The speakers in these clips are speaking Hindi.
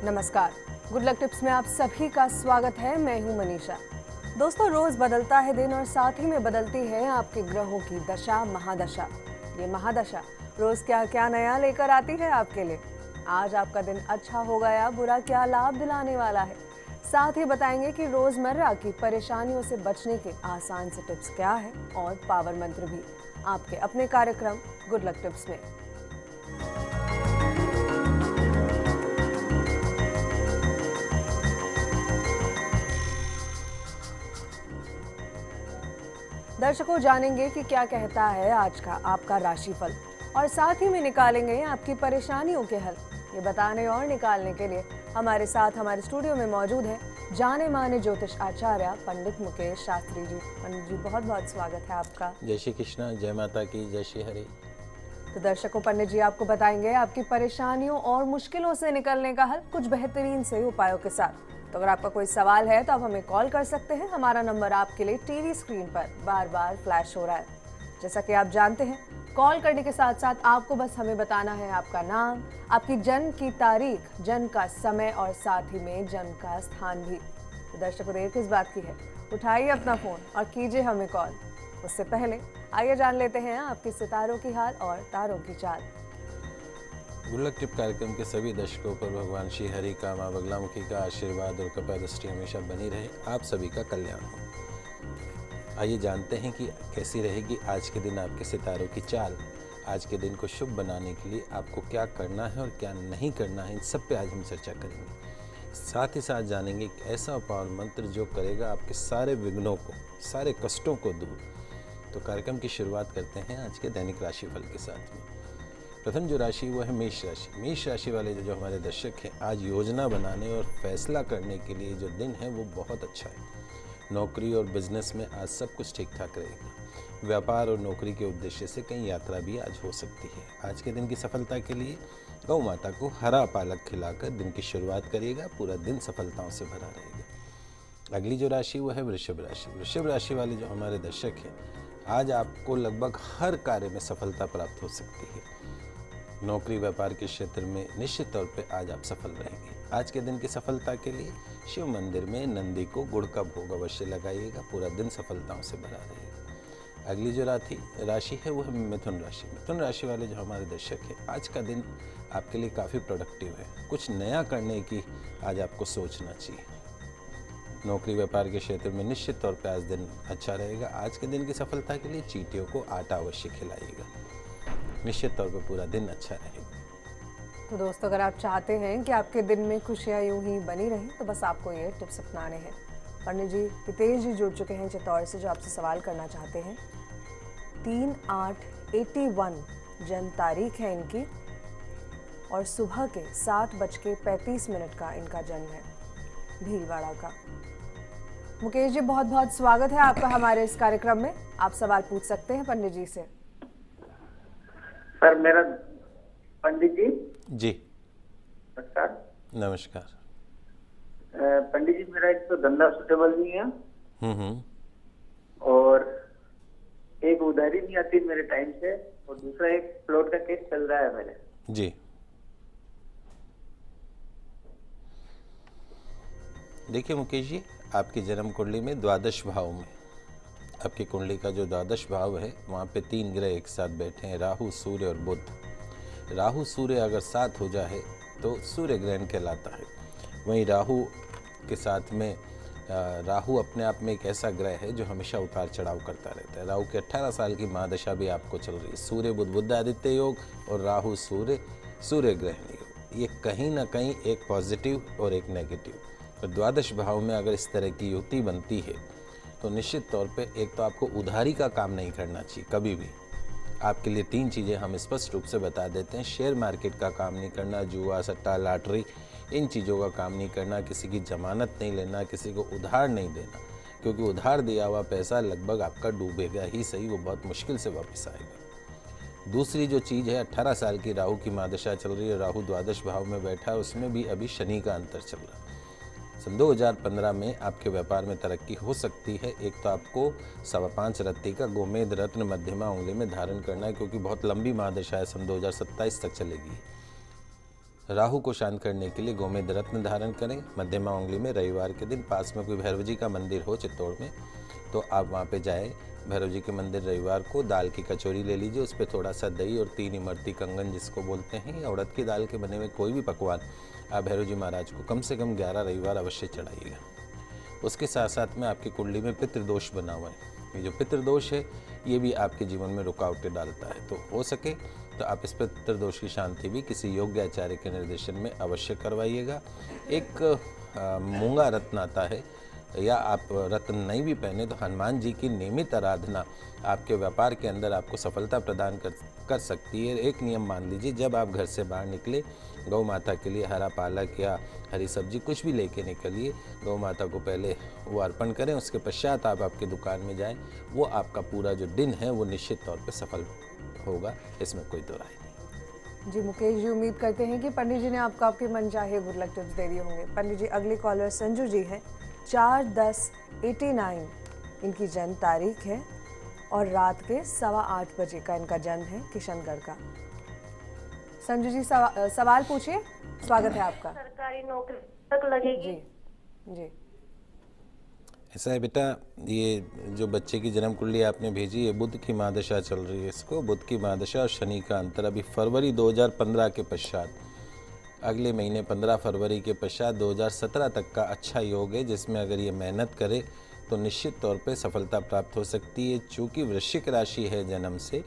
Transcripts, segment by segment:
नमस्कार, गुड लक टिप्स में आप सभी का स्वागत है। मैं हूं मनीषा। दोस्तों, रोज बदलता है दिन और साथ ही में बदलती है आपके ग्रहों की दशा, महादशा। ये महादशा रोज क्या क्या नया लेकर आती है आपके लिए। आज आपका दिन अच्छा होगा या बुरा, क्या लाभ दिलाने वाला है, साथ ही बताएंगे कि रोजमर्रा की परेशानियों से बचने के आसान से टिप्स क्या है और पावर मंत्र भी आपके अपने कार्यक्रम गुड लक टिप्स में। दर्शकों, जानेंगे कि क्या कहता है आज का आपका राशिफल और साथ ही में निकालेंगे आपकी परेशानियों के हल। ये बताने और निकालने के लिए हमारे साथ हमारे स्टूडियो में मौजूद है जाने माने ज्योतिष आचार्य पंडित मुकेश शास्त्री जी। पंडित जी, बहुत बहुत स्वागत है आपका। जय श्री कृष्णा, जय माता की, जय श्री हरि। तो दर्शकों, पंडित जी आपको बताएंगे आपकी परेशानियों और मुश्किलों से निकलने का हल कुछ बेहतरीन से उपायों के साथ। तो अगर आपका कोई सवाल है तो आप हमें कॉल कर सकते हैं। हमारा नंबर आपके लिए टीवी स्क्रीन पर बार बार फ्लैश हो रहा है। जैसा कि आप जानते हैं, कॉल करने के साथ साथ आपको बस हमें बताना है आपका नाम, आपकी जन्म की तारीख, जन्म का समय और साथ ही में जन्म का स्थान भी। तो दर्शकों, देर किस बात की है, उठाइए अपना फोन और कीजिए हमें कॉल। उससे पहले आइए जान लेते हैं आपके सितारों की हाल और तारों की चाल। गुड लक टिप कार्यक्रम के सभी दर्शकों पर भगवान श्री हरि का, माँ बगलामुखी का आशीर्वाद और कृपा दृष्टि हमेशा बनी रहे। आप सभी का कल्याण हो। आइए जानते हैं कि कैसी रहेगी आज के दिन आपके सितारों की चाल। आज के दिन को शुभ बनाने के लिए आपको क्या करना है और क्या नहीं करना है, इन सब पे आज हम चर्चा करेंगे। साथ ही साथ जानेंगे एक ऐसा पावर मंत्र जो करेगा आपके सारे विघ्नों को, सारे कष्टों को दूर। तो कार्यक्रम की शुरुआत करते हैं आज के दैनिक राशिफल के साथ में। प्रथम जो राशि वो है मेष राशि। मेष राशि वाले जो हमारे दर्शक हैं, आज योजना बनाने और फैसला करने के लिए जो दिन है वो बहुत अच्छा है। नौकरी और बिजनेस में आज सब कुछ ठीक ठाक रहेगा। व्यापार और नौकरी के उद्देश्य से कहीं यात्रा भी आज हो सकती है। आज के दिन की सफलता के लिए गौ माता को हरा पालक खिलाकर दिन की शुरुआत करिएगा। पूरा दिन सफलताओं से भरा रहेगा। अगली जो राशि वो है वृषभ राशि। वृषभ राशि वाले जो हमारे दर्शक हैं, आज आपको लगभग हर कार्य में सफलता प्राप्त हो सकती है। नौकरी व्यापार के क्षेत्र में निश्चित तौर पे आज आप सफल रहेंगे। आज के दिन की सफलता के लिए शिव मंदिर में नंदी को गुड़ का भोग अवश्य लगाइएगा। पूरा दिन सफलताओं से भरा रहेगा। अगली जो राशि है वो है मिथुन राशि। मिथुन राशि वाले जो हमारे दर्शक हैं, आज का दिन आपके लिए काफ़ी प्रोडक्टिव है। कुछ नया करने की आज आपको सोचना चाहिए। नौकरी व्यापार के क्षेत्र में निश्चित तौर पर आज दिन अच्छा रहेगा। आज के दिन की सफलता के लिए चींटियों को आटा अवश्य खिलाइएगा। निश्चित तौर पर पूरा दिन अच्छा रहेगा। तो दोस्तों, अगर आप चाहते हैं कि आपके दिन में खुशियां यूं ही बनी रहें तो बस आपको ये टिप्स अपनाने हैं। पंडित जी हितेश जी जुड़ चुके हैं चित्तौड़ से, जो आपसे सवाल करना चाहते हैं। 3/8/81 जन्म तारीख है इनकी और सुबह के 7:35 का इनका जन्म है, भीलवाड़ा का। मुकेश जी, बहुत बहुत स्वागत है आपका हमारे इस कार्यक्रम में। आप सवाल पूछ सकते हैं पंडित जी से। सर, मेरा पंडित जी जी नमस्कार। नमस्कार। पंडित जी, मेरा एक तो धंधा सुटेबल नहीं है और एक उधारी नहीं आती मेरे टाइम से, और दूसरा एक प्लॉट का केस चल रहा है मेरे। जी, देखिए मुकेश जी, आपकी जन्म कुंडली में द्वादश भाव में, आपकी कुंडली का जो द्वादश भाव है वहाँ पे 3 ग्रह एक साथ बैठे हैं, राहु, सूर्य और बुध। राहु सूर्य अगर साथ हो जाए तो सूर्य ग्रहण कहलाता है। वहीं राहु के साथ में राहु अपने आप में एक ऐसा ग्रह है जो हमेशा उतार चढ़ाव करता रहता है। राहु के 18 साल की महादशा भी आपको चल रही है। सूर्य बुध बुध आदित्य योग और राहु सूर्य सूर्य ग्रहण योग, ये कहीं ना कहीं एक पॉजिटिव और एक नेगेटिव। तो द्वादश भाव में अगर इस तरह की युति बनती है तो निश्चित तौर पे एक तो आपको उधारी का काम नहीं करना चाहिए कभी भी। आपके लिए 3 चीज़ें हम स्पष्ट रूप से बता देते हैं। शेयर मार्केट का काम नहीं करना, जुआ, सट्टा, लॉटरी, इन चीज़ों का काम नहीं करना, किसी की जमानत नहीं लेना, किसी को उधार नहीं देना, क्योंकि उधार दिया हुआ पैसा लगभग आपका डूबेगा ही सही, वो बहुत मुश्किल से वापस आएगा। दूसरी जो चीज़ है, 18 साल की राहु की महादशा चल रही है, राहु द्वादश भाव में बैठा है, उसमें भी अभी शनि का अंतर चल रहा है। सन 2015 में आपके व्यापार में तरक्की हो सकती है। एक तो आपको 5.25 रत्ती का गोमेद रत्न मध्यमा उंगली में धारण करना है, क्योंकि बहुत लंबी महादशा है, सन 2027 तक चलेगी। राहु को शांत करने के लिए गोमेद रत्न धारण करें। मध्यमा उंगली में रविवार के दिन पास में कोई भैरव जी का मंदिर हो चित्तौड़ में तो आप वहाँ पे जाएं। भैरव जी के मंदिर रविवार को दाल की कचौरी ले लीजिए, उस पर थोड़ा सा दही और 3 इमरती कंगन जिसको बोलते हैं, या उड़द की दाल के बने हुए कोई भी पकवान आप भैरव जी महाराज को कम से कम 11 रविवार अवश्य चढ़ाइएगा। उसके साथ साथ में आपकी कुंडली में पितृदोष बना हुआ है। ये जो पितृदोष है ये भी आपके जीवन में रुकावटें डालता है, तो हो सके तो आप इस पितृदोष की शांति भी किसी योग्य आचार्य के निर्देशन में अवश्य करवाइएगा। एक मूंगा रत्न आता है, या आप रत्न नहीं भी पहने तो हनुमान जी की नियमित आराधना आपके व्यापार के अंदर आपको सफलता प्रदान कर सकती है। एक नियम मान लीजिए, जब आप घर से बाहर निकले गौ माता के लिए हरा पालक या हरी सब्जी कुछ भी लेके निकलिए, गौ माता को पहले वो अर्पण करें, उसके पश्चात आप आपकी दुकान में जाएं। वो आपका पूरा जो दिन है वो निश्चित तौर पे सफल होगा, इसमें कोई दो राय नहीं। जी मुकेश जी, उम्मीद करते हैं कि पंडित जी ने आपको आपके मनचाहे गुड लक टिप्स दे दिए होंगे। पंडित जी, अगली कॉलर संजू जी हैं, 4/10/89 इनकी जन्म तारीख है और रात के 8:15 बजे का इनका जन्म है, किशनगढ़ का। संजू जी सवाल पूछिए, स्वागत है आपका। सरकारी नौकरी तक लगेगी? जी जी ऐसा है बेटा, ये जो बच्चे की जन्म कुंडली आपने भेजी है, बुध की महादशा चल रही है इसको। बुध की महादशा और शनि का अंतर अभी फरवरी 2015 के पश्चात, अगले महीने 15 फरवरी के पश्चात 2017 तक का अच्छा योग है, जिसमें अगर ये मेहनत करे तो निश्चित तौर पे सफलता प्राप्त हो सकती है। चूँकि वृश्चिक राशि है जन्म से,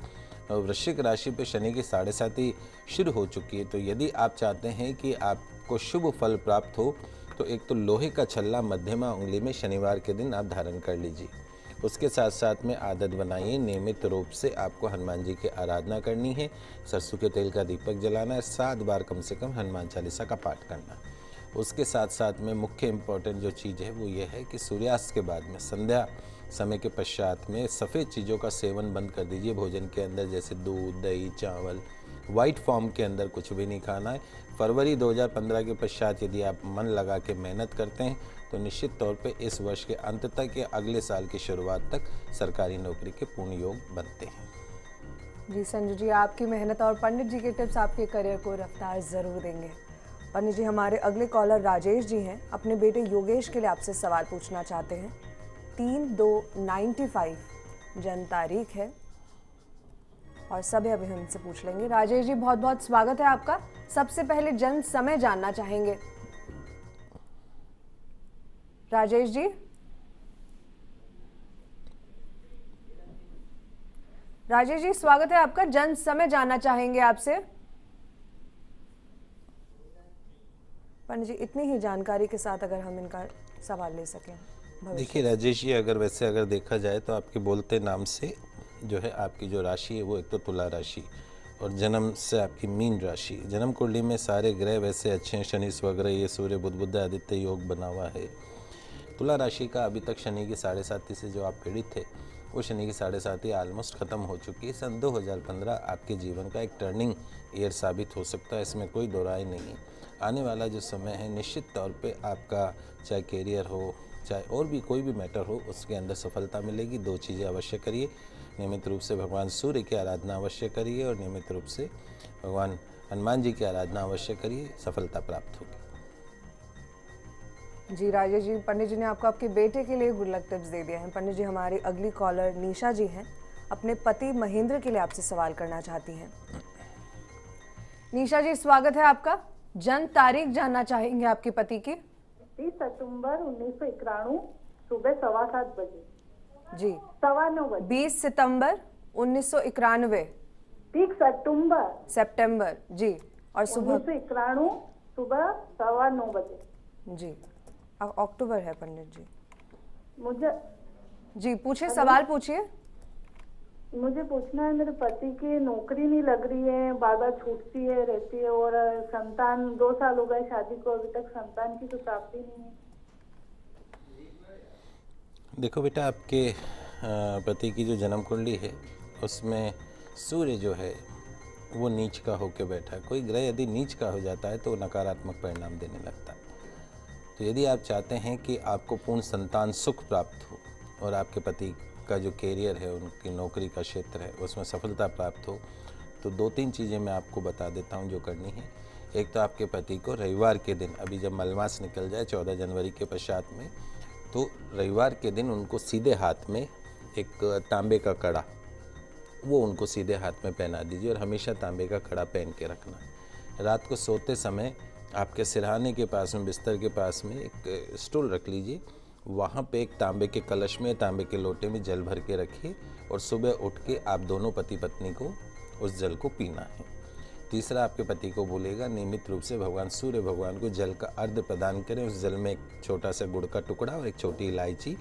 और वृश्चिक राशि पे शनि की 7.5 शुरू हो चुकी है, तो यदि आप चाहते हैं कि आपको शुभ फल प्राप्त हो तो एक तो लोहे का छल्ला मध्यमा उंगली में शनिवार के दिन आप धारण कर लीजिए। उसके साथ साथ में आदत बनाइए, नियमित रूप से आपको हनुमान जी की आराधना करनी है, सरसों के तेल का दीपक जलाना है, 7 बार कम से कम हनुमान चालीसा का पाठ करना है। उसके साथ साथ में मुख्य इम्पोर्टेंट जो चीज़ है वो ये है कि सूर्यास्त के बाद में संध्या समय के पश्चात में सफ़ेद चीज़ों का सेवन बंद कर दीजिए भोजन के अंदर, जैसे दूध, दही, चावल, वाइट फॉर्म के अंदर कुछ भी नहीं खाना है। फरवरी 2015 के पश्चात यदि आप मन लगा के मेहनत करते हैं तो निश्चित तौर पे इस वर्ष के अंत तक या अगले साल की शुरुआत तक सरकारी नौकरी के पूर्ण योग बनते हैं। जी संजू जी, आपकी मेहनत और पंडित जी के टिप्स आपके करियर को रफ्तार ज़रूर देंगे। पंडित जी, हमारे अगले कॉलर राजेश जी हैं, अपने बेटे योगेश के लिए आपसे सवाल पूछना चाहते हैं। 3/2/95 जन्म तारीख है और सब अभी हम इनसे पूछ लेंगे। राजेश जी, बहुत बहुत स्वागत है आपका। सबसे पहले जन्म समय जानना चाहेंगे। राजेश जी, राजेश जी स्वागत है आपका। जन्म समय जानना चाहेंगे आपसे। पंडित जी, इतनी ही जानकारी के साथ अगर हम इनका सवाल ले सकें। देखिए राजेश जी, अगर देखा जाए तो आपके बोलते नाम से जो है आपकी जो राशि है वो एक तो तुला राशि और जन्म से आपकी मीन राशि। जन्म कुंडली में सारे ग्रह वैसे अच्छे हैं, शनि स्वग्रह, ये सूर्य बुध बुध आदित्य योग बना हुआ है। तुला राशि का अभी तक शनि की 7.5 से जो आप पीड़ित थे वो शनि की 7.5 ऑलमोस्ट ख़त्म हो चुकी है। सन 2015 आपके जीवन का एक टर्निंग ईयर साबित हो सकता है, इसमें कोई दो राय नहीं है। आने वाला जो समय है निश्चित तौर पे आपका चाहे कैरियर हो चाहे और भी कोई भी मैटर हो उसके अंदर सफलता मिलेगी। 2 चीज़ें अवश्य करिए, नियमित रूप से भगवान सूर्य की आराधना अवश्य करिए और नियमित रूप से भगवान हनुमान जी की आराधना अवश्य करिए, सफलता प्राप्त होगी। जी राजेश जी, पंडित जी ने आपको आपके बेटे के लिए गुड लक टिप्स दे दिए हैं। पंडित जी, हमारी अगली कॉलर निशा जी हैं, अपने पति महेंद्र के लिए आपसे सवाल करना चाहती हैं। निशा जी, स्वागत है आपका। जन्म तारीख जानना चाहेंगे आपके पति की। 30 सितंबर 1991 सुबह 7:15 बजे। जी 9:15 बजे। 20 सितंबर 1991 30 सितंबर जी, और सुबह 1991 सुबह 9:15 बजे। जी अक्टूबर है पंडित जी। मुझे जी पूछिए, सवाल पूछिए। मुझे पूछना है, मेरे पति की नौकरी नहीं लग रही है, बार बार छूटती है रहती है, और संतान 2 साल हो गए शादी को, अभी तक संतान की तो प्राप्ति नहीं है। देखो बेटा, आपके पति की जो जन्म कुंडली है उसमें सूर्य जो है वो नीच का होकर बैठा है। कोई ग्रह यदि नीच का हो जाता है तो नकारात्मक परिणाम देने लगता है। तो यदि आप चाहते हैं कि आपको पूर्ण संतान सुख प्राप्त हो और आपके पति का जो कैरियर है, उनकी नौकरी का क्षेत्र है, उसमें सफलता प्राप्त हो, तो 2-3 चीज़ें मैं आपको बता देता हूं जो करनी है। एक तो आपके पति को रविवार के दिन, अभी जब मलमास निकल जाए 14 जनवरी के पश्चात में, तो रविवार के दिन उनको सीधे हाथ में एक तांबे का कड़ा, वो उनको सीधे हाथ में पहना दीजिए और हमेशा तांबे का कड़ा पहन के रखना। रात को सोते समय आपके सिरहाने के पास में, बिस्तर के पास में एक स्टूल रख लीजिए, वहाँ पे एक तांबे के कलश में, तांबे के लोटे में जल भर के रखिए और सुबह उठ के आप दोनों पति पत्नी को उस जल को पीना है। तीसरा, आपके पति को बोलेगा नियमित रूप से भगवान सूर्य भगवान को जल का अर्घ प्रदान करें। उस जल में एक छोटा सा गुड़ का टुकड़ा और एक छोटी इलायची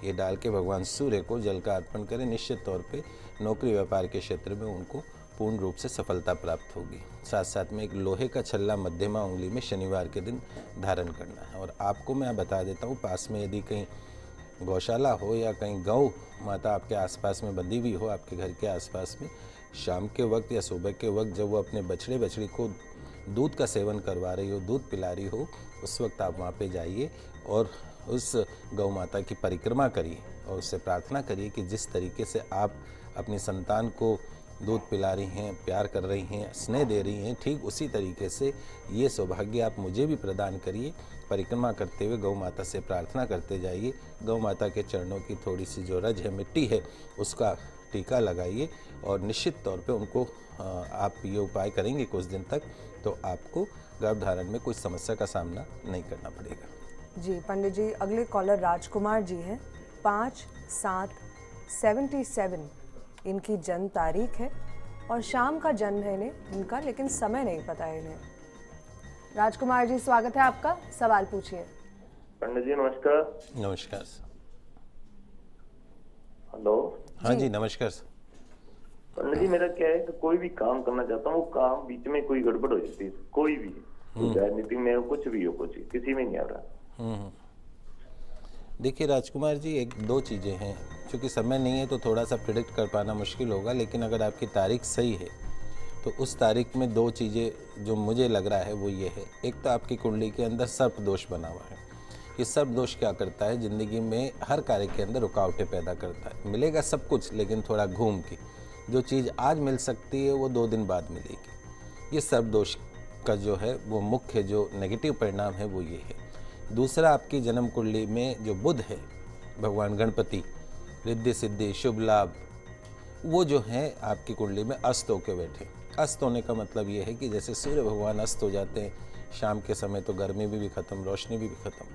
ये डाल के भगवान सूर्य को जल का अर्पण करें। निश्चित तौर पे नौकरी व्यापार के क्षेत्र में उनको पूर्ण रूप से सफलता प्राप्त होगी। साथ साथ में एक लोहे का छल्ला मध्यमा उंगली में शनिवार के दिन धारण करना है। और आपको मैं बता देता हूँ, पास में यदि कहीं गौशाला हो या कहीं गौ माता आपके आसपास में बंधी हुई हो, आपके घर के आसपास में, शाम के वक्त या सुबह के वक्त जब वो अपने बछड़े बछड़ी को दूध का सेवन करवा रही हो, दूध पिला रही हो, उस वक्त आप वहाँ पे जाइए और उस गौ माता की परिक्रमा करिए और उससे प्रार्थना करिए कि जिस तरीके से आप अपनी संतान को दूध पिला रही हैं, प्यार कर रही हैं, स्नेह दे रही हैं, ठीक उसी तरीके से ये सौभाग्य आप मुझे भी प्रदान करिए। परिक्रमा करते हुए गौ माता से प्रार्थना करते जाइए। गौ माता के चरणों की थोड़ी सी जो रज है, मिट्टी है, उसका टीका लगाइए और निश्चित तौर पे उनको आप ये उपाय करेंगे कुछ दिन तक, तो आपको गर्भधारण में कोई समस्या का सामना नहीं करना पड़ेगा। जी पंडित जी, अगले कॉलर राजकुमार जी हैं, 5/7/77 इनकी जन्म तारीख है और शाम का जन्म है इनका, लेकिन समय नहीं पता है इन्हें। राजकुमार जी, स्वागत है आपका, सवाल पूछिए। पंडित जी नमस्कार। नमस्कार सर। हेलो। हाँ जी नमस्कार सर। पंडित जी, मेरा क्या है कि कोई भी काम करना चाहता हूँ, वो काम बीच में कोई गड़बड़ हो जाती है, कोई भी, राजनीति में हो, कुछ भी हो, कुछ किसी में नहीं आ रहा। देखिए राजकुमार जी, एक दो चीज़ें हैं, क्योंकि समय नहीं है तो थोड़ा सा प्रिडिक्ट कर पाना मुश्किल होगा, लेकिन अगर आपकी तारीख सही है तो उस तारीख में दो चीज़ें जो मुझे लग रहा है वो ये है। एक तो आपकी कुंडली के अंदर सर्प दोष बना हुआ है। ये सर्प दोष क्या करता है, ज़िंदगी में हर कार्य के अंदर रुकावटें पैदा करता है। मिलेगा सब कुछ, लेकिन थोड़ा घूम के, जो चीज़ आज मिल सकती है वो 2 दिन बाद मिलेगी। ये सर्प दोष का जो है वो मुख्य जो नेगेटिव परिणाम है वो ये है। दूसरा, आपकी जन्म कुंडली में जो बुध है, भगवान गणपति, रिद्धि सिद्धि शुभ लाभ, वो जो है आपकी कुंडली में अस्त होके बैठे। अस्त होने का मतलब ये है कि जैसे सूर्य भगवान अस्त हो जाते हैं शाम के समय, तो गर्मी भी खत्म, रोशनी भी खत्म।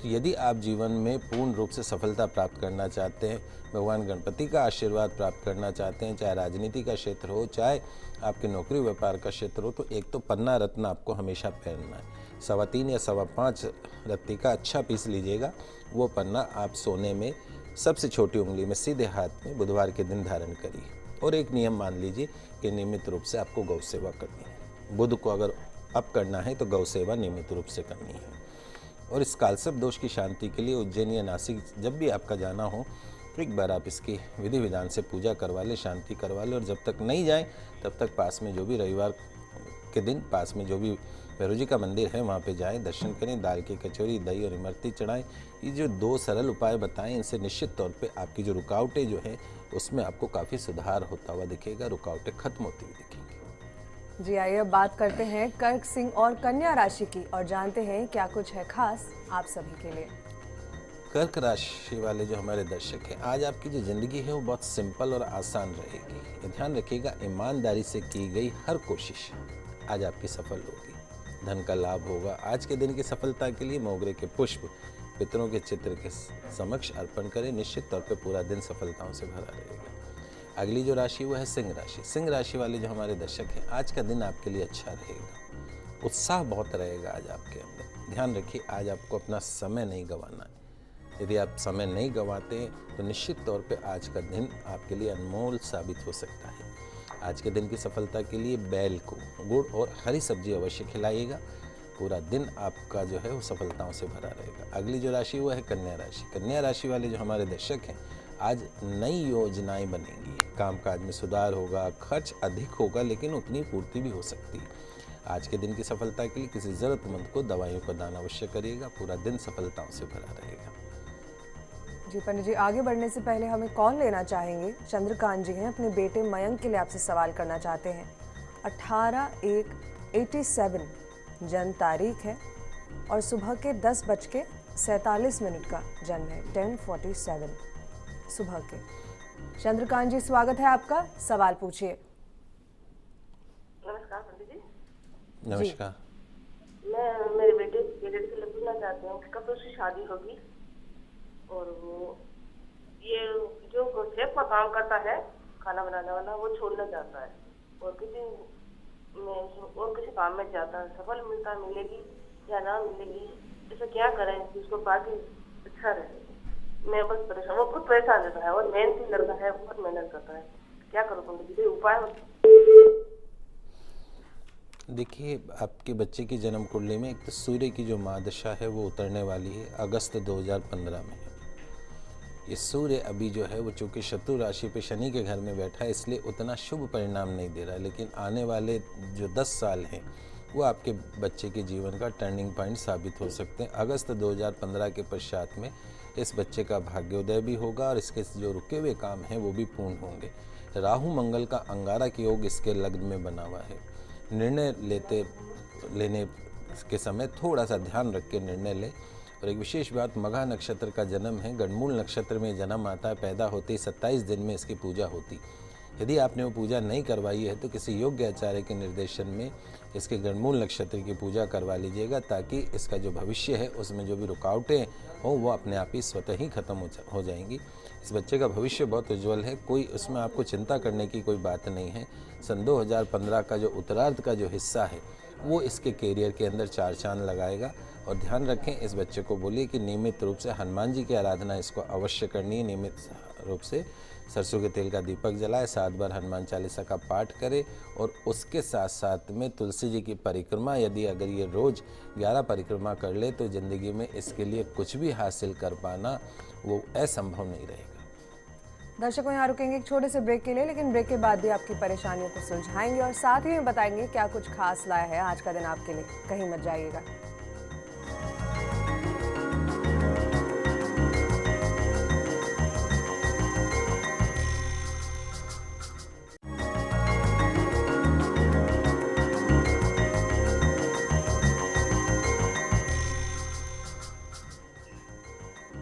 तो यदि आप जीवन में पूर्ण रूप से सफलता प्राप्त करना चाहते हैं, भगवान गणपति का आशीर्वाद प्राप्त करना चाहते हैं, चाहे राजनीति का क्षेत्र हो, चाहे आपके नौकरी व्यापार का क्षेत्र हो, तो एक तो पन्ना रत्न आपको हमेशा पहनना है। 3.25 या 5.25 रत्ती का अच्छा पीस लीजिएगा। वो पन्ना आप सोने में सबसे छोटी उंगली में सीधे हाथ में बुधवार के दिन धारण करिए। और एक नियम मान लीजिए कि नियमित रूप से आपको गौ सेवा करनी है। बुध को अगर अप करना है तो गौ सेवा नियमित रूप से करनी है। और इस कालसर्प दोष की शांति के लिए उज्जैन या नासिक जब भी आपका जाना हो, तो एक बार आप इसकी विधि विधान से पूजा करवा ले, शांति करवा ले। और जब तक नहीं जाए तब तक पास में जो भी रविवार के दिन पास में जो भी भैरव जी का मंदिर है वहाँ पे जाएं, दर्शन करें, दाल की कचौरी, दही और इमरती चढ़ाएं। ये जो 2 सरल उपाय बताएं, इनसे निश्चित तौर पे आपकी जो रुकावटें जो हैं उसमें आपको काफ़ी सुधार होता हुआ दिखेगा, रुकावटें खत्म होती हुई दिखेंगी। जी आइए अब बात करते हैं कर्क सिंह और कन्या राशि की और जानते हैं क्या कुछ है खास आप सभी के लिए। कर्क राशि वाले जो हमारे दर्शक हैं, आज आपकी जो ज़िंदगी है वो बहुत सिंपल और आसान रहेगी। ये ध्यान रखिएगा, ईमानदारी से की गई हर कोशिश आज आपकी सफल होगी। धन का लाभ होगा। आज के दिन की सफलता के लिए मोगरे के पुष्प पितरों के चित्र के समक्ष अर्पण करें। निश्चित तौर पे पूरा दिन सफलताओं से भरा रहेगा। अगली जो राशि वो है सिंह राशि। सिंह राशि वाले जो हमारे दर्शक हैं, आज का दिन आपके लिए अच्छा रहेगा। उत्साह बहुत रहेगा आज आपके अंदर। ध्यान रखिए, आज आपको अपना समय नहीं गंवाना है। यदि आप समय नहीं गंवाते तो निश्चित तौर पे आज का दिन आपके लिए अनमोल साबित हो सकता है। आज के दिन की सफलता के लिए बैल को गुड़ और हरी सब्जी अवश्य खिलाइएगा। पूरा दिन आपका जो है वो सफलताओं से भरा रहेगा। अगली जो राशि वो है कन्या राशि। कन्या राशि वाले जो हमारे दर्शक हैं, आज नई योजनाएं बनेंगी, कामकाज में सुधार होगा, खर्च अधिक होगा लेकिन उतनी पूर्ति भी हो सकती है। आज के दिन की सफलता के लिए किसी ज़रूरतमंद को दवाइयों का दान अवश्य करिएगा। पूरा दिन सफलताओं से भरा रहेगा। जी पंडित जी, आगे बढ़ने से पहले हमें कॉल लेना चाहेंगे। चंद्रकांत जी हैं, अपने बेटे मयंक के लिए आपसे सवाल करना चाहते हैं। 18/1 87 जन्म तारीख है और सुबह के 10:47 का जन्म है। 10:47 सुबह के। चंद्रकांत जी, स्वागत है आपका, सवाल पूछिए। नमस्कार पंडित जी। नमस्कार। मैं मेरे बेटे के पीरियड से पूछना चाहती हूँ कब उसकी शादी होगी, और वो ये जो शेफ का काम करता है खाना बनाने वाला, वो छोड़ना चाहता है और किसी काम में जाता है। सफल मिलेगी या ना मिलेगी, इसे क्या करें कि उसको बाकी अच्छा रहे। मैं बस परेशान, वो खुद परेशान रहता है और मेहनती लड़का है, बहुत मेहनत करता है। क्या करूँ पंडित जी, कोई उपाय? देखिए, आपके बच्चे की जन्म कुंडली में एक तो सूर्य की जो महादशा है वो उतरने वाली है अगस्त 2015 में। ये सूर्य अभी जो है वो चूँकि शत्रु राशि पे शनि के घर में बैठा है, इसलिए उतना शुभ परिणाम नहीं दे रहा है। लेकिन आने वाले जो 10 साल हैं वो आपके बच्चे के जीवन का टर्निंग पॉइंट साबित हो सकते हैं। अगस्त 2015 के पश्चात में इस बच्चे का भाग्योदय भी होगा और इसके जो रुके हुए काम हैं वो भी पूर्ण होंगे। राहु मंगल का अंगारक योग इसके लग्न में बना हुआ है। निर्णय लेने के समय थोड़ा सा ध्यान रख के निर्णय लें। और एक विशेष बात, मघा नक्षत्र का जन्म है, गणमूल नक्षत्र में जन्म आता है, पैदा होते ही 27 दिन में इसकी पूजा होती। यदि आपने वो पूजा नहीं करवाई है तो किसी योग्य आचार्य के निर्देशन में इसके गणमूल नक्षत्र की पूजा करवा लीजिएगा, ताकि इसका जो भविष्य है उसमें जो भी रुकावटें हों वो अपने आप ही स्वतः ही खत्म हो जाएंगी। इस बच्चे का भविष्य बहुत उज्जवल है, कोई उसमें आपको चिंता करने की कोई बात नहीं है। सन 2015 का जो उत्तरार्ध का जो हिस्सा है वो इसके कैरियर के अंदर 4 चांद लगाएगा। और ध्यान रखें, इस बच्चे को बोलिए कि नियमित रूप से हनुमान जी की आराधना इसको अवश्य करनी है। नियमित रूप से सरसों के तेल का दीपक जलाए, 7 बार हनुमान चालीसा का पाठ करे और उसके साथ साथ में तुलसी जी की परिक्रमा, यदि अगर ये रोज़ 11 परिक्रमा कर ले तो ज़िंदगी में इसके लिए कुछ भी हासिल कर पाना वो असंभव नहीं रहेगा। दर्शकों, यहाँ रुकेंगे एक छोटे से ब्रेक के लिए, लेकिन ब्रेक के बाद भी आपकी परेशानियों को सुलझाएंगे और साथ ही में बताएंगे क्या कुछ खास लाया है आज का दिन आपके लिए। कहीं मत जाइएगा।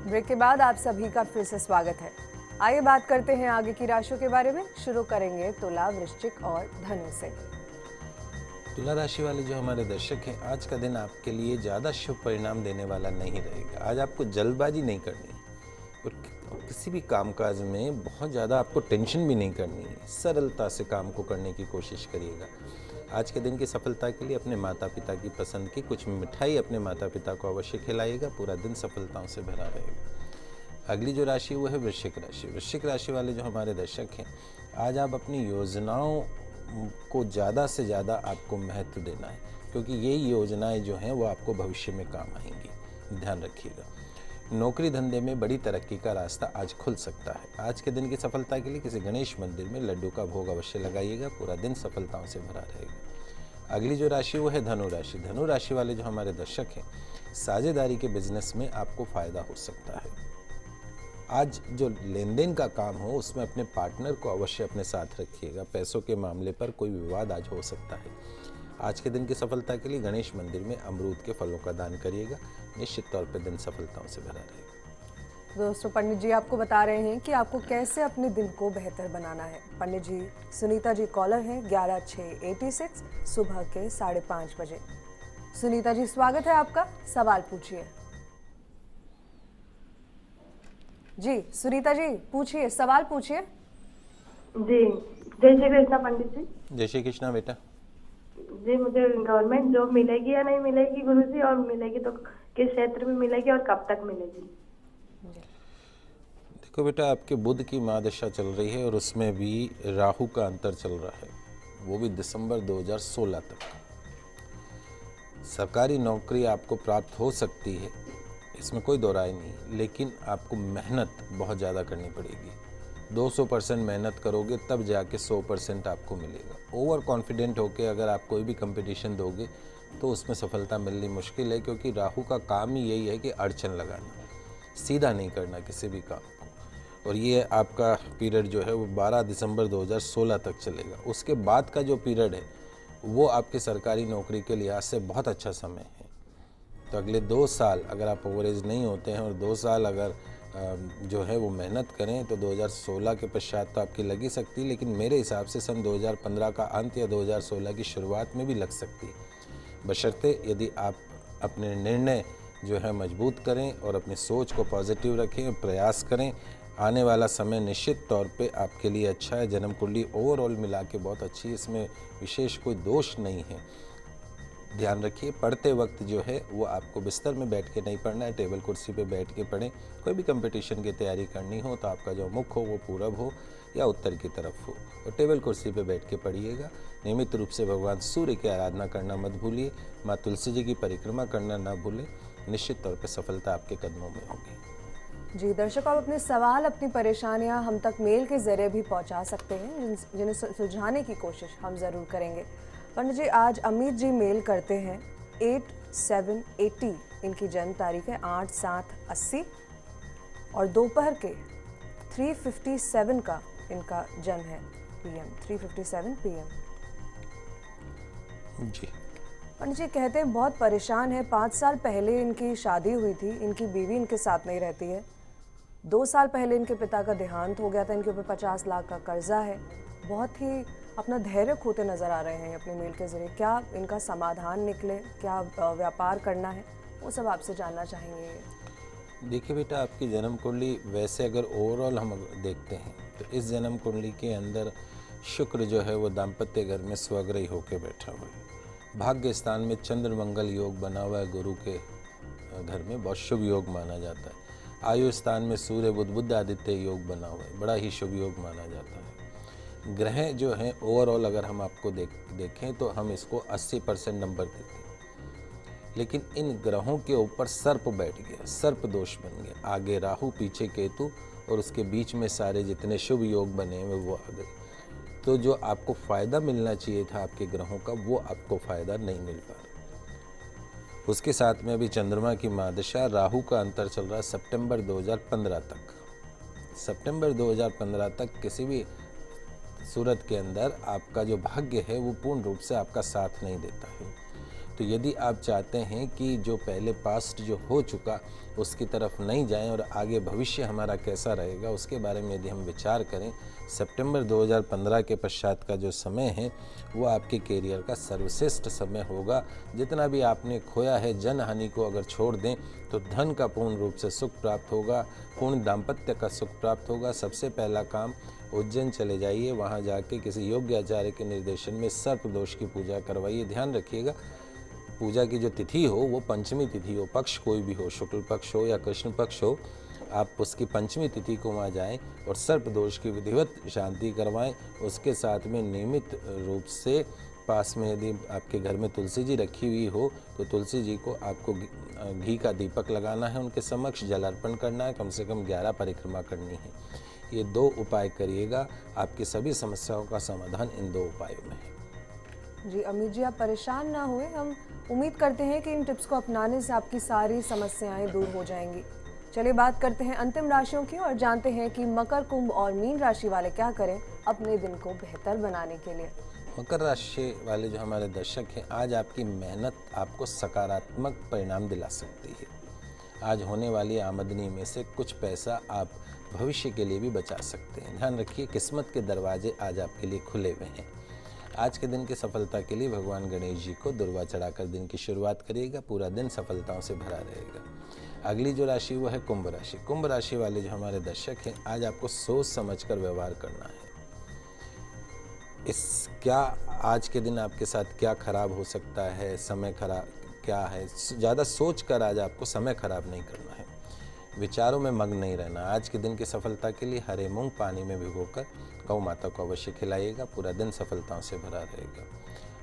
ब्रेक के बाद आप सभी का फिर से स्वागत है। आइए बात करते हैं आगे की राशियों के बारे में। शुरू करेंगे तुला, वृश्चिक और धनु से। तुला राशि वाले जो हमारे दर्शक हैं, आज का दिन आपके लिए ज़्यादा शुभ परिणाम देने वाला नहीं रहेगा। आज आपको जल्दबाजी नहीं करनी है और किसी भी कामकाज में बहुत ज़्यादा आपको टेंशन भी नहीं करनी है। सरलता से काम को करने की कोशिश करिएगा। आज के दिन की सफलता के लिए अपने माता पिता की पसंद की कुछ मिठाई अपने माता पिता को अवश्य खिलाइएगा। पूरा दिन सफलताओं से भरा रहेगा। अगली जो राशि वो है वृश्चिक राशि। वृश्चिक राशि वाले जो हमारे दर्शक हैं, आज आप अपनी योजनाओं को ज़्यादा से ज़्यादा आपको महत्व देना है, क्योंकि ये योजनाएं जो हैं वो आपको भविष्य में काम आएंगी। ध्यान रखिएगा। नौकरी धंधे में बड़ी तरक्की का रास्ता आज खुल सकता है। आज के दिन की सफलता के लिए किसी गणेश मंदिर में लड्डू का भोग अवश्य लगाइएगा। पूरा दिन सफलताओं से भरा रहेगा। अगली जो राशि वो है धनु राशि। धनु राशि वाले जो हमारे दर्शक हैं, साझेदारी के बिजनेस में आपको फायदा हो सकता है। आज जो लेन देन का काम हो उसमें अपने पार्टनर को अवश्य अपने साथ रखिएगा। पैसों के मामले पर कोई विवाद आज हो सकता है। आज के दिन की सफलता के लिए गणेश मंदिर में अमरूद के फलों का दान करिएगा। निश्चित तौर पर दिन सफलताओं से भरा रहेगा। दोस्तों, पंडित जी आपको बता रहे हैं कि आपको कैसे अपने दिन को बेहतर बनाना है। पंडित जी सुनीता जी कॉलर हैं 11/6/86 सुबह के 5:30 बजे। सुनीता जी, स्वागत है आपका, सवाल पूछिए। जी सुनीता जी पूछिए, सवाल पूछिए। जी, जय श्री कृष्णा पंडित जी। जय श्री कृष्णा बेटा। जी, मुझे गवर्नमेंट जॉब मिलेगी या नहीं मिलेगी गुरुजी, और मिलेगी तो किस क्षेत्र में मिलेगी और कब तक मिलेगी? देखो बेटा, आपके बुध की महादशा चल रही है और उसमें भी राहु का अंतर चल रहा है, वो भी दिसंबर 2016 तक। सरकारी नौकरी आपको प्राप्त हो सकती है, इसमें कोई दो राय नहीं, लेकिन आपको मेहनत बहुत ज़्यादा करनी पड़ेगी। 200% मेहनत करोगे तब जाके 100% आपको मिलेगा। ओवर कॉन्फिडेंट होके अगर आप कोई भी कंपटीशन दोगे तो उसमें सफलता मिलनी मुश्किल है, क्योंकि राहु का काम ही यही है कि अड़चन लगाना, सीधा नहीं करना किसी भी काम को। और ये आपका पीरियड जो है वो 12 दिसंबर 2016 तक चलेगा। उसके बाद का जो पीरियड है वो आपके सरकारी नौकरी के लिहाज से बहुत अच्छा समय है। तो अगले 2 साल अगर आप ओवर एज नहीं होते हैं और 2 साल अगर जो है वो मेहनत करें तो 2016 के पश्चात तो आपकी लग ही सकती है, लेकिन मेरे हिसाब से सन 2015 का अंत या 2016 की शुरुआत में भी लग सकती है, बशर्ते यदि आप अपने निर्णय जो है मजबूत करें और अपनी सोच को पॉजिटिव रखें और प्रयास करें। आने वाला समय निश्चित तौर पे आपके लिए अच्छा है। जन्म कुंडली ओवरऑल मिला के बहुत अच्छी है, इसमें विशेष कोई दोष नहीं है। ध्यान रखिए, पढ़ते वक्त जो है वो आपको बिस्तर में बैठ के नहीं पढ़ना है, टेबल कुर्सी पे बैठ के पढ़ें। कोई भी कंपटीशन की तैयारी करनी हो तो आपका जो मुख हो वो पूरब हो या उत्तर की तरफ हो, और टेबल कुर्सी पे बैठ के पढ़िएगा। नियमित रूप से भगवान सूर्य की आराधना करना मत भूलिए, माँ तुलसी जी की परिक्रमा करना ना भूलें। निश्चित तौर पर सफलता आपके कदमों में होगी। जी दर्शकों, आप अपने सवाल, अपनी परेशानियां हम तक मेल के जरिए भी पहुंचा सकते हैं, जिन्हें सुलझाने की कोशिश हम ज़रूर करेंगे। पंडित जी, आज अमित जी मेल करते हैं 8780, इनकी जन्म तारीख है 8/7/80 और दोपहर के 3:57 का इनका जन्म है, PM 3:57 PM। जी पंडित जी कहते हैं बहुत परेशान है, 5 साल पहले इनकी शादी हुई थी, इनकी बीवी इनके साथ नहीं रहती है। 2 साल पहले इनके पिता का देहांत हो गया था, इनके ऊपर 50 लाख का कर्जा है। बहुत ही अपना धैर्य खोते नजर आ रहे हैं अपने मेल के जरिए। क्या इनका समाधान निकले, क्या व्यापार करना है, वो सब आपसे जानना चाहेंगे। देखिए बेटा, आपकी जन्म कुंडली वैसे अगर ओवरऑल हम देखते हैं तो इस जन्म कुंडली के अंदर शुक्र जो है वो दाम्पत्य घर में स्वग्रही होकर बैठा हुआ है। भाग्य स्थान में चंद्र मंगल योग बना हुआ है, गुरु के घर में बहुत शुभ योग माना जाता है। आयु स्थान में सूर्य बुध आदित्य योग बना हुआ है, बड़ा ही शुभ योग माना जाता है। ग्रह जो हैं ओवरऑल अगर हम आपको देखें तो हम इसको 80% नंबर देते हैं, लेकिन इन ग्रहों के ऊपर सर्प बैठ गया, सर्प दोष बन गया। आगे राहु, पीछे केतु और उसके बीच में सारे जितने शुभ योग बने हुए वो आ गए। तो जो आपको फ़ायदा मिलना चाहिए था आपके ग्रहों का, वो आपको फ़ायदा नहीं मिल पा रहा। उसके साथ में अभी चंद्रमा की महादशा, राहु का अंतर चल रहा है सितंबर 2015 तक। सितंबर 2015 तक किसी भी सूरत के अंदर आपका जो भाग्य है वो पूर्ण रूप से आपका साथ नहीं देता है। तो यदि आप चाहते हैं कि जो पहले पास्ट जो हो चुका उसकी तरफ नहीं जाएं और आगे भविष्य हमारा कैसा रहेगा उसके बारे में यदि हम विचार करें, सितंबर 2015 के पश्चात का जो समय है वो आपके कैरियर का सर्वश्रेष्ठ समय होगा। जितना भी आपने खोया है, जन हानि को अगर छोड़ दें तो धन का पूर्ण रूप से सुख प्राप्त होगा, पूर्ण दाम्पत्य का सुख प्राप्त होगा। सबसे पहला काम, उज्जैन चले जाइए, वहाँ जाके किसी योग्य आचार्य के निर्देशन में सर्प दोष की पूजा करवाइए। ध्यान रखिएगा, पूजा की जो तिथि हो वो पंचमी तिथि हो, पक्ष कोई भी हो, शुक्ल पक्ष हो या कृष्ण पक्ष हो, आप उसकी पंचमी तिथि को वहाँ जाएं और सर्प दोष की विधिवत शांति करवाएं। उसके साथ में नियमित रूप से पास में यदि आपके घर में तुलसी जी रखी हुई हो तो तुलसी जी को आपको घी का दीपक लगाना है, उनके समक्ष जल अर्पण करना है, कम से कम 11 परिक्रमा करनी है। ये 2 उपाय करिएगा, आपकी सभी समस्याओं का समाधान इन 2 उपायों में है। जी अमित जी, आप परेशान ना हुए, हम उम्मीद करते हैं कि इन टिप्स को अपनाने से आपकी सारी समस्याएं दूर हो जाएंगी। चलिए बात करते हैं अंतिम राशियों की और जानते हैं कि मकर, कुंभ और मीन राशि वाले क्या करें अपने दिन को बेहतर बनाने के लिए। मकर राशि वाले जो हमारे दर्शक हैं, आज आपकी मेहनत आपको सकारात्मक परिणाम दिला सकती है। आज होने वाली आमदनी में से कुछ पैसा आप भविष्य के लिए भी बचा सकते हैं। ध्यान रखिए, किस्मत के दरवाजे आज आपके लिए खुले हुए हैं। आज के दिन की सफलता के लिए भगवान गणेश जी को दुर्वा चढ़ाकर दिन की शुरुआत करिएगा, पूरा दिन सफलताओं से भरा रहेगा। अगली जो राशि वो है कुंभ राशि। कुंभ राशि वाले जो हमारे दर्शक हैं, आज आपको सोच समझकर व्यवहार करना है। आज के दिन आपके साथ क्या खराब हो सकता है, समय खराब क्या है, ज़्यादा सोच कर आज आपको समय खराब नहीं करना है, विचारों में मग्न नहीं रहना। आज के दिन की सफलता के लिए हरे मूंग पानी में भिगोकर गौ माता को अवश्य खिलाइएगा, पूरा दिन सफलताओं से भरा रहेगा।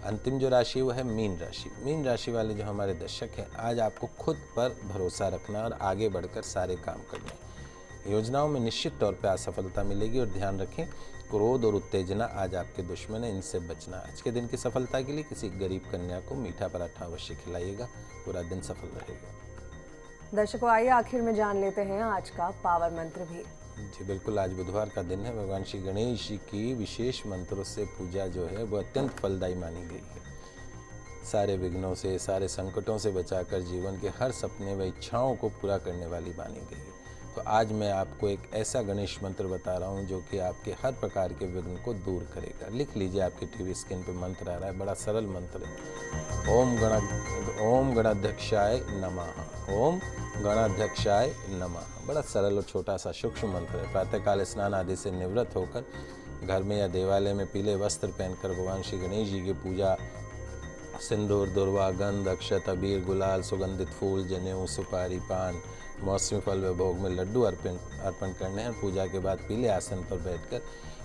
अंतिम जो राशि वो है मीन राशि। मीन राशि वाले जो हमारे दर्शक हैं, आज आपको खुद पर भरोसा रखना और आगे बढ़कर सारे काम करने। योजनाओं में निश्चित तौर पर असफलता मिलेगी और ध्यान रखें, क्रोध और उत्तेजना आज आपके दुश्मन है, इनसे बचना। आज के दिन की सफलता के लिए किसी गरीब कन्या को मीठा पराठा अवश्य खिलाइएगा, पूरा दिन सफल रहेगा। दर्शकों, आइए आखिर में जान लेते हैं आज का पावर मंत्र भी। जी बिल्कुल, आज बुधवार का दिन है। भगवान श्री गणेश जी की विशेष मंत्रों से पूजा जो है वो अत्यंत फलदायी मानी गई है। सारे विघ्नों से, सारे संकटों से बचाकर जीवन के हर सपने व इच्छाओं को पूरा करने वाली मानी गई है। तो आज मैं आपको एक ऐसा गणेश मंत्र बता रहा हूँ जो कि आपके हर प्रकार के विघ्न को दूर करेगा। लिख लीजिए, आपकी टीवी स्क्रीन पे मंत्र आ रहा है, बड़ा सरल मंत्र है। ओम गणाध्यक्षाय नमः। ओम गणाध्यक्षाय नमः। बड़ा सरल और छोटा सा सूक्ष्म मंत्र है। प्रातःकाल स्नान आदि से निवृत्त होकर घर में या देवालय में पीले वस्त्र पहनकर भगवान श्री गणेश जी की पूजा, सिंदूर, दुर्वा, गंध, अक्षत, अबीर, गुलाल, सुगंधित फूल, जनेऊ, सुपारी, पान, मौसमी फल व भोग में लड्डू अर्पण करने हैं। पूजा के बाद पीले आसन पर बैठकर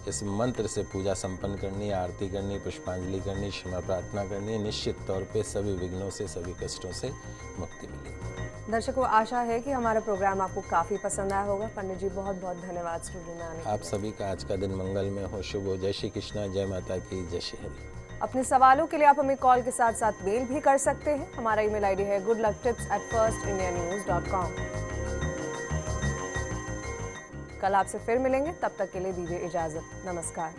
इस मंत्र से पूजा संपन्न करनी है, आरती करनी, पुष्पांजलि करनी, क्षमा प्रार्थना करनी है। निश्चित तौर पे सभी विघ्नों से, सभी कष्टों से मुक्ति मिलेगी। दर्शकों, आशा है कि हमारा प्रोग्राम आपको काफी पसंद आया होगा। पंडित जी, बहुत बहुत धन्यवाद स्टूडियो में आने के लिए। आप सभी का आज का दिन मंगलमय हो, शुभ हो। जय श्री कृष्णा, जय माता की, जय श्री हरि। अपने सवालों के लिए आप हमें कॉल के साथ साथ मेल भी कर सकते हैं। हमारा ईमेल आईडी है goodlucktips@firstindianews.com। कल आपसे फिर मिलेंगे, तब तक के लिए दीजिए इजाजत। नमस्कार।